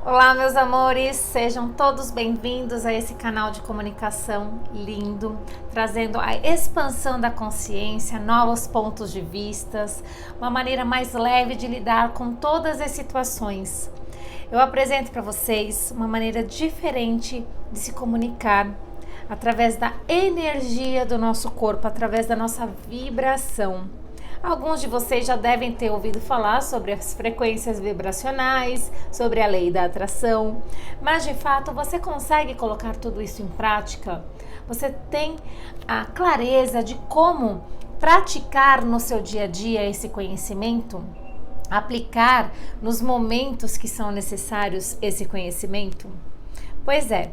Olá, meus amores, sejam todos bem-vindos a esse canal de comunicação lindo, trazendo a expansão da consciência, novos pontos de vistas, uma maneira mais leve de lidar com todas as situações. Eu apresento para vocês uma maneira diferente de se comunicar através da energia do nosso corpo, através da nossa vibração. Alguns de vocês já devem ter ouvido falar sobre as frequências vibracionais, sobre a lei da atração, mas de fato você consegue colocar tudo isso em prática? Você tem a clareza de como praticar no seu dia a dia esse conhecimento? Aplicar nos momentos que são necessários esse conhecimento? Pois é,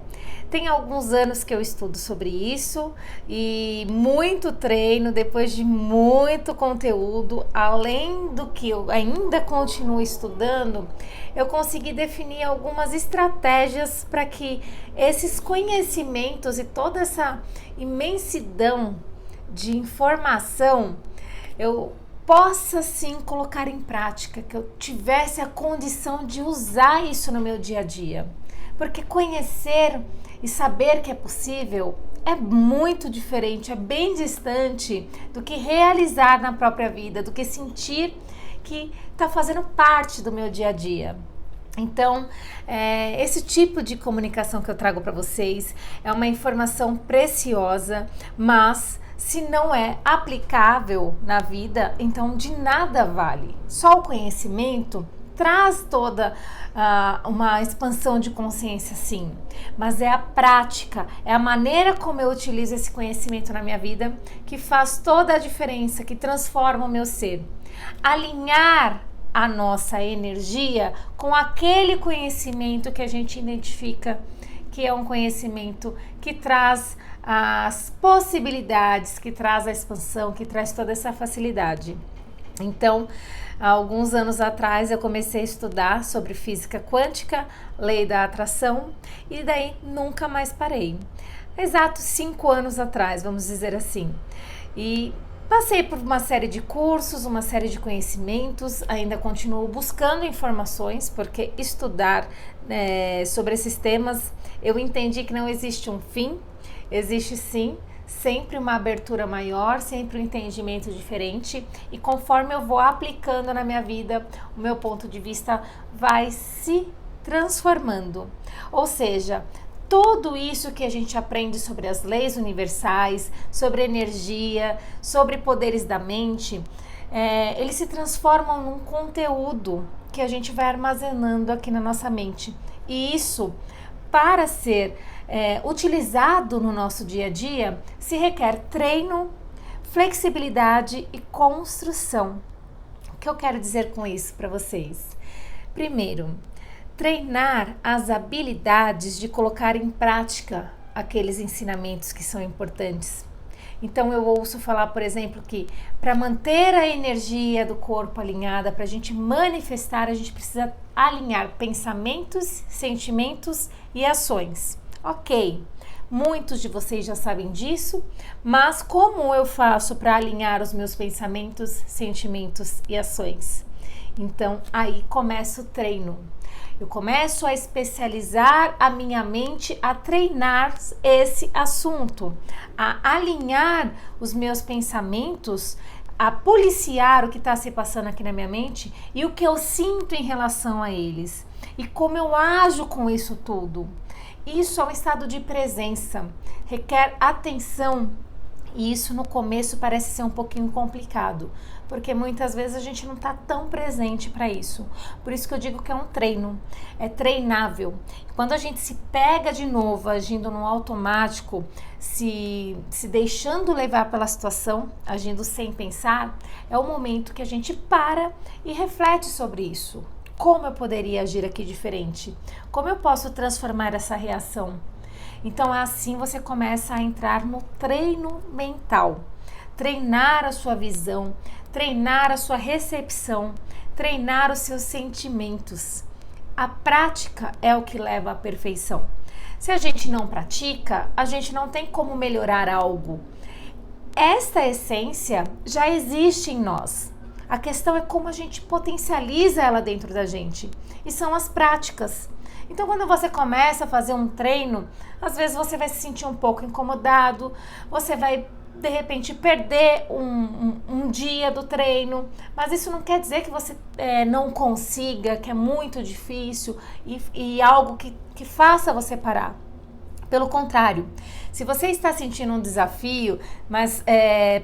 tem alguns anos que eu estudo sobre isso e muito treino, depois de muito conteúdo, além do que eu ainda continuo estudando, eu consegui definir algumas estratégias para que esses conhecimentos e toda essa imensidão de informação eu possa sim colocar em prática, que eu tivesse a condição de usar isso no meu dia a dia. Porque conhecer e saber que é possível é muito diferente, é bem distante do que realizar na própria vida, do que sentir que está fazendo parte do meu dia a dia. Então, esse tipo de comunicação que eu trago para vocês é uma informação preciosa, mas se não é aplicável na vida, então de nada vale. Só o conhecimento traz toda uma expansão de consciência, sim, mas é a prática, é a maneira como eu utilizo esse conhecimento na minha vida que faz toda a diferença, que transforma o meu ser. Alinhar a nossa energia com aquele conhecimento que a gente identifica que é um conhecimento que traz as possibilidades, que traz a expansão, que traz toda essa facilidade. Então, há alguns anos atrás eu comecei a estudar sobre física quântica, lei da atração, e daí nunca mais parei. Exatos 5 anos atrás, vamos dizer assim. E passei por uma série de cursos, uma série de conhecimentos, ainda continuo buscando informações, porque estudar sobre esses temas, eu entendi que não existe um fim, existe sim sempre uma abertura maior, sempre um entendimento diferente, e conforme eu vou aplicando na minha vida, o meu ponto de vista vai se transformando. Ou seja, tudo isso que a gente aprende sobre as leis universais, sobre energia, sobre poderes da mente, eles se transformam num conteúdo que a gente vai armazenando aqui na nossa mente. E isso, para ser utilizado no nosso dia a dia, se requer treino, flexibilidade e construção. O que eu quero dizer com isso para vocês? Primeiro, treinar as habilidades de colocar em prática aqueles ensinamentos que são importantes. Então eu ouço falar, por exemplo, que para manter a energia do corpo alinhada, para a gente manifestar, a gente precisa alinhar pensamentos, sentimentos e ações. Ok, muitos de vocês já sabem disso, mas como eu faço para alinhar os meus pensamentos, sentimentos e ações? Então aí começa o treino. Eu começo a especializar a minha mente, a treinar esse assunto, a alinhar os meus pensamentos, a policiar o que está se passando aqui na minha mente e o que eu sinto em relação a eles e como eu ajo com isso tudo. Isso é um estado de presença, requer atenção. E isso no começo parece ser um pouquinho complicado, porque muitas vezes a gente não está tão presente para isso. Por isso que eu digo que é um treino, é treinável. Quando a gente se pega de novo agindo no automático, se deixando levar pela situação, agindo sem pensar, é o momento que a gente para e reflete sobre isso. Como eu poderia agir aqui diferente? Como eu posso transformar essa reação? Então, assim você começa a entrar no treino mental, treinar a sua visão, treinar a sua recepção, treinar os seus sentimentos. A prática é o que leva à perfeição. Se a gente não pratica, a gente não tem como melhorar algo. Esta essência já existe em nós. A questão é como a gente potencializa ela dentro da gente. E são as práticas. Então, quando você começa a fazer um treino, às vezes você vai se sentir um pouco incomodado, você vai de repente perder um dia do treino, mas isso não quer dizer que você não consiga, que é muito difícil e algo que faça você parar. Pelo contrário, se você está sentindo um desafio, mas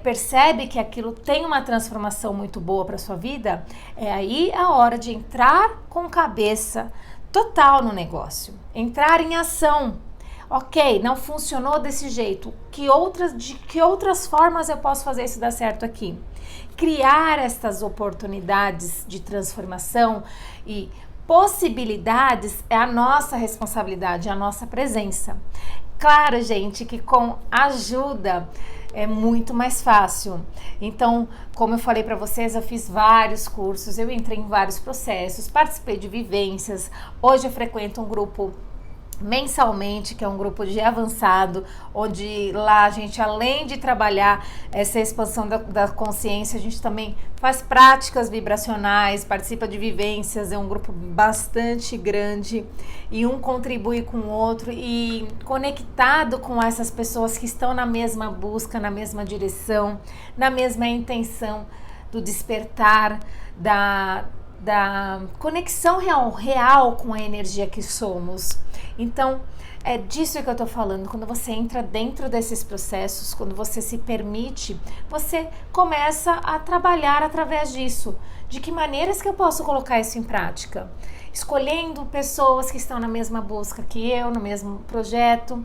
percebe que aquilo tem uma transformação muito boa para sua vida, é aí a hora de entrar com cabeça total no negócio, entrar em ação. Ok, não funcionou desse jeito. De que outras formas eu posso fazer isso dar certo aqui? Criar estas oportunidades de transformação e possibilidades é a nossa responsabilidade, é a nossa presença. Claro, gente, que com ajuda é muito mais fácil. Então, como eu falei para vocês, eu fiz vários cursos, eu entrei em vários processos, participei de vivências. Hoje eu frequento um grupo mensalmente, que é um grupo de avançado, onde lá a gente, além de trabalhar essa expansão da consciência, a gente também faz práticas vibracionais, participa de vivências, é um grupo bastante grande e um contribui com o outro e conectado com essas pessoas que estão na mesma busca, na mesma direção, na mesma intenção do despertar, da conexão real com a energia que somos. Então, é disso que eu tô falando. Quando você entra dentro desses processos, quando você se permite, você começa a trabalhar através disso. De que maneiras que eu posso colocar isso em prática? Escolhendo pessoas que estão na mesma busca que eu, no mesmo projeto,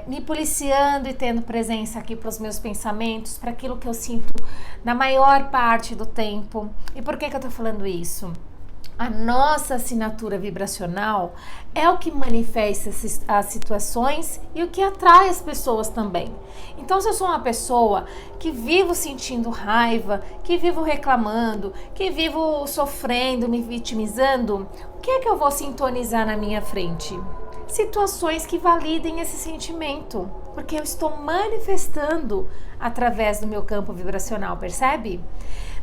me policiando e tendo presença aqui para os meus pensamentos, para aquilo que eu sinto na maior parte do tempo. E por que eu tô falando isso? A nossa assinatura vibracional é o que manifesta as situações e o que atrai as pessoas também. Então, se eu sou uma pessoa que vivo sentindo raiva, que vivo reclamando, que vivo sofrendo, me vitimizando, o que é que eu vou sintonizar na minha frente? Situações que validem esse sentimento, porque eu estou manifestando através do meu campo vibracional, percebe?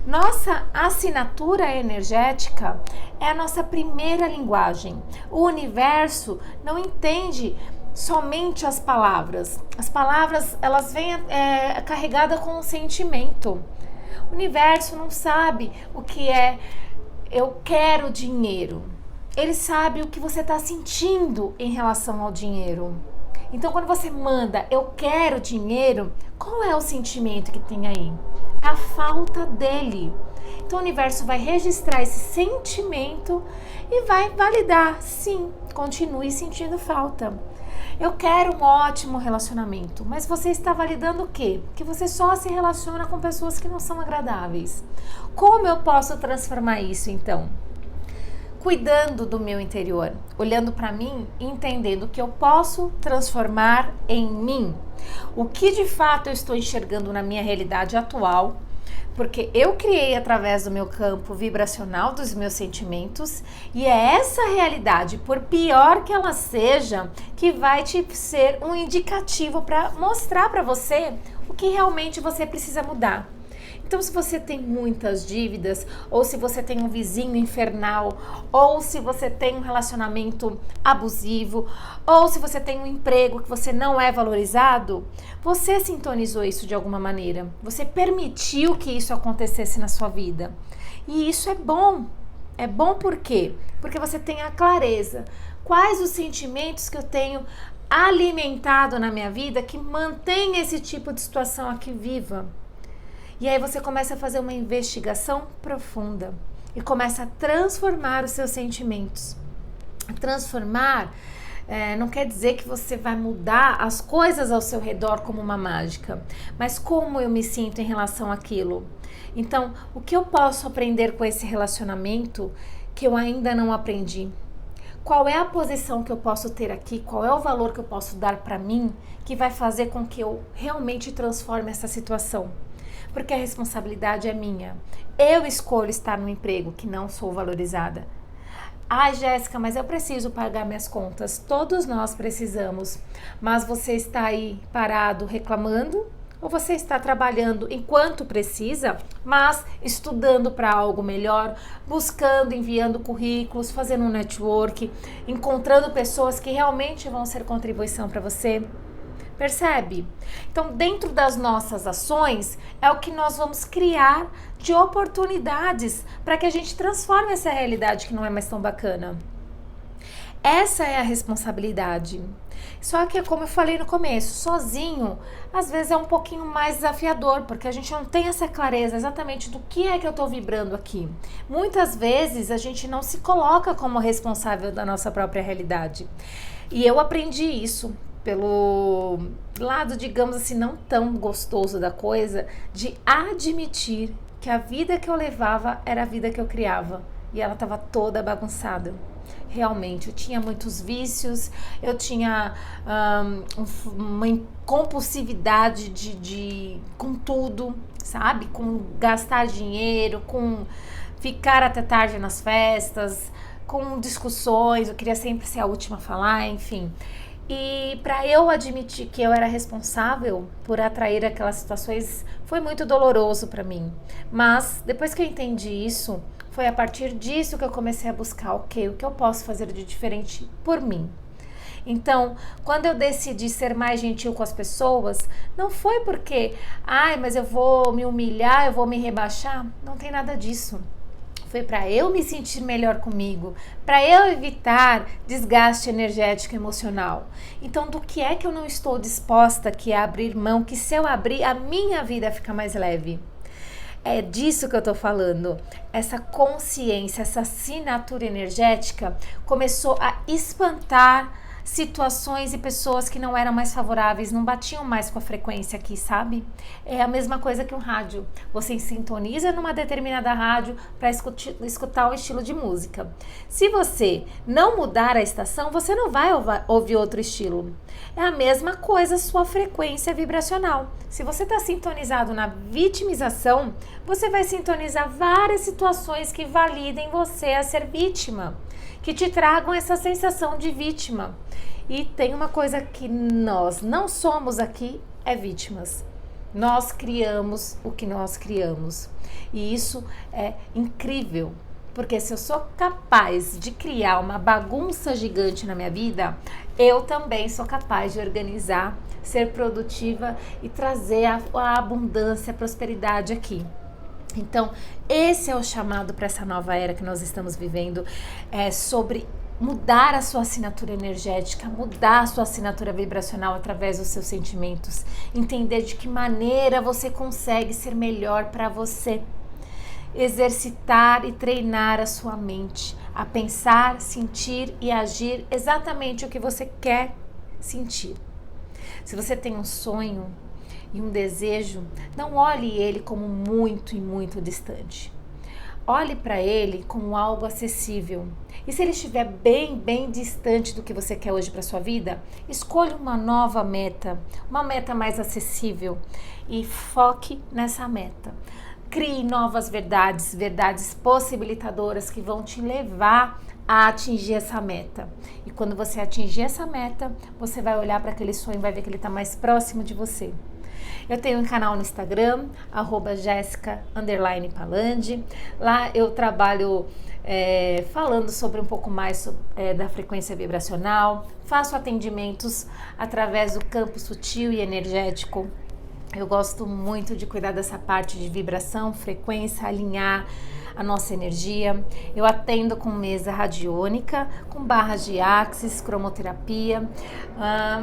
Nossa assinatura energética é a nossa primeira linguagem. O universo não entende somente as palavras. As palavras, elas vêm carregadas com um sentimento. O universo não sabe o que é eu quero dinheiro. Ele sabe o que você está sentindo em relação ao dinheiro. Então, quando você manda eu quero dinheiro, qual é o sentimento que tem aí? A falta dele. Então o universo vai registrar esse sentimento e vai validar, sim, continue sentindo falta. Eu quero um ótimo relacionamento, mas você está validando o quê? Que você só se relaciona com pessoas que não são agradáveis. Como eu posso transformar isso então? Cuidando do meu interior, olhando para mim e entendendo que eu posso transformar em mim. O que de fato eu estou enxergando na minha realidade atual, porque eu criei através do meu campo vibracional, dos meus sentimentos, e é essa realidade, por pior que ela seja, que vai te ser um indicativo para mostrar para você o que realmente você precisa mudar. Então, se você tem muitas dívidas, ou se você tem um vizinho infernal, ou se você tem um relacionamento abusivo, ou se você tem um emprego que você não é valorizado, você sintonizou isso de alguma maneira. Você permitiu que isso acontecesse na sua vida. E isso é bom. É bom por quê? Porque você tem a clareza. Quais os sentimentos que eu tenho alimentado na minha vida que mantém esse tipo de situação aqui viva? E aí você começa a fazer uma investigação profunda e começa a transformar os seus sentimentos. Transformar não quer dizer que você vai mudar as coisas ao seu redor como uma mágica, mas como eu me sinto em relação àquilo. Então, o que eu posso aprender com esse relacionamento que eu ainda não aprendi? Qual é a posição que eu posso ter aqui? Qual é o valor que eu posso dar para mim que vai fazer com que eu realmente transforme essa situação? Porque a responsabilidade é minha. Eu escolho estar no emprego que não sou valorizada. Ai, Jéssica, mas eu preciso pagar minhas contas. Todos nós precisamos. Mas você está aí parado reclamando Ou você está trabalhando enquanto precisa, mas estudando para algo melhor, buscando, enviando currículos, fazendo um network, encontrando pessoas que realmente vão ser contribuição para você? Percebe? Então, dentro das nossas ações, é o que nós vamos criar de oportunidades para que a gente transforme essa realidade que não é mais tão bacana. Essa é a responsabilidade. Só que, como eu falei no começo, sozinho, às vezes é um pouquinho mais desafiador, porque a gente não tem essa clareza exatamente do que é que eu estou vibrando aqui. Muitas vezes a gente não se coloca como responsável da nossa própria realidade. E eu aprendi isso pelo lado, digamos assim, não tão gostoso da coisa, de admitir que a vida que eu levava era a vida que eu criava. E ela estava toda bagunçada. Realmente, eu tinha muitos vícios, eu tinha uma compulsividade com tudo, sabe? Com gastar dinheiro, com ficar até tarde nas festas, com discussões, eu queria sempre ser a última a falar, enfim. E para eu admitir que eu era responsável por atrair aquelas situações, foi muito doloroso para mim. Mas depois que eu entendi isso, foi a partir disso que eu comecei a buscar o que eu posso fazer de diferente por mim. Então, quando eu decidi ser mais gentil com as pessoas, não foi porque, mas eu vou me humilhar, eu vou me rebaixar. Não tem nada disso. Foi para eu me sentir melhor comigo, para eu evitar desgaste energético e emocional. Então, do que é que eu não estou disposta aqui a abrir mão, que se eu abrir, a minha vida fica mais leve? É disso que eu tô falando. Essa consciência, essa assinatura energética começou a espantar situações e pessoas que não eram mais favoráveis, não batiam mais com a frequência aqui, sabe? É a mesma coisa que um rádio. Você sintoniza numa determinada rádio para escutar um estilo de música. Se você não mudar a estação, você não vai ouvir outro estilo. É a mesma coisa sua frequência vibracional. Se você está sintonizado na vitimização, você vai sintonizar várias situações que validem você a ser vítima, que te tragam essa sensação de vítima. E tem uma coisa que nós não somos aqui, é vítimas. Nós criamos o que nós criamos. E isso é incrível, porque se eu sou capaz de criar uma bagunça gigante na minha vida, eu também sou capaz de organizar, ser produtiva e trazer a abundância, a prosperidade aqui. Então, esse é o chamado para essa nova era que nós estamos vivendo, sobre mudar a sua assinatura energética, mudar a sua assinatura vibracional através dos seus sentimentos, entender de que maneira você consegue ser melhor para você, exercitar e treinar a sua mente a pensar, sentir e agir exatamente o que você quer sentir. Se você tem um sonho e um desejo, não olhe ele como muito e muito distante. Olhe para ele como algo acessível. E se ele estiver bem, bem distante do que você quer hoje para sua vida, escolha uma nova meta, uma meta mais acessível e foque nessa meta. Crie novas verdades, verdades possibilitadoras que vão te levar a atingir essa meta. E quando você atingir essa meta, você vai olhar para aquele sonho e vai ver que ele está mais próximo de você. Eu tenho um canal no Instagram, @Jessica_Palandi. Lá eu trabalho falando sobre um pouco mais da frequência vibracional. Faço atendimentos através do campo sutil e energético. Eu gosto muito de cuidar dessa parte de vibração, frequência, alinhar a nossa energia. Eu atendo com mesa radiônica, com barras de axis, cromoterapia.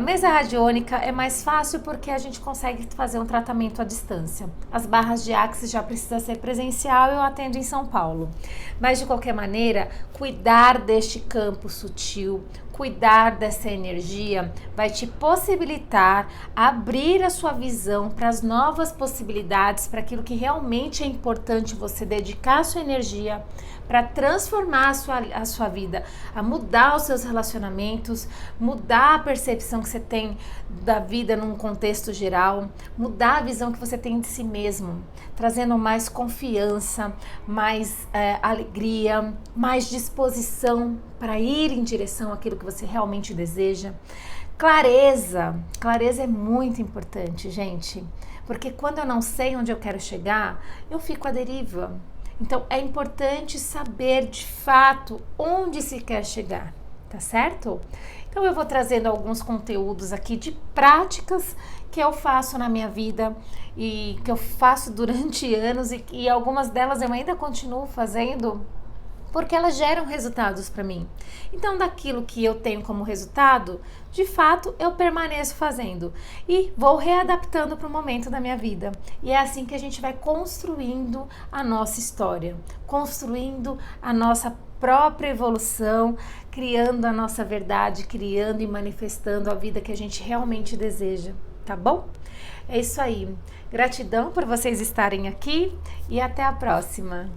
Mesa radiônica é mais fácil porque a gente consegue fazer um tratamento à distância. As barras de axis já precisa ser presencial, eu atendo em São Paulo. Mas de qualquer maneira, cuidar deste campo sutil, cuidar dessa energia vai te possibilitar abrir a sua visão para as novas possibilidades, para aquilo que realmente é importante você dedicar a sua energia, para transformar a sua vida, a mudar os seus relacionamentos, mudar a percepção que você tem da vida num contexto geral, mudar a visão que você tem de si mesmo, trazendo mais confiança, mais alegria, mais disposição para ir em direção àquilo que você realmente deseja. Clareza é muito importante, gente, porque quando eu não sei onde eu quero chegar, eu fico à deriva. Então é importante saber de fato onde se quer chegar, tá certo? Então eu vou trazendo alguns conteúdos aqui de práticas que eu faço na minha vida e que eu faço durante anos e algumas delas eu ainda continuo fazendo porque elas geram resultados para mim. Então, daquilo que eu tenho como resultado, de fato, eu permaneço fazendo e vou readaptando para o momento da minha vida. E é assim que a gente vai construindo a nossa história, construindo a nossa própria evolução, criando a nossa verdade, criando e manifestando a vida que a gente realmente deseja, tá bom? É isso aí. Gratidão por vocês estarem aqui e até a próxima.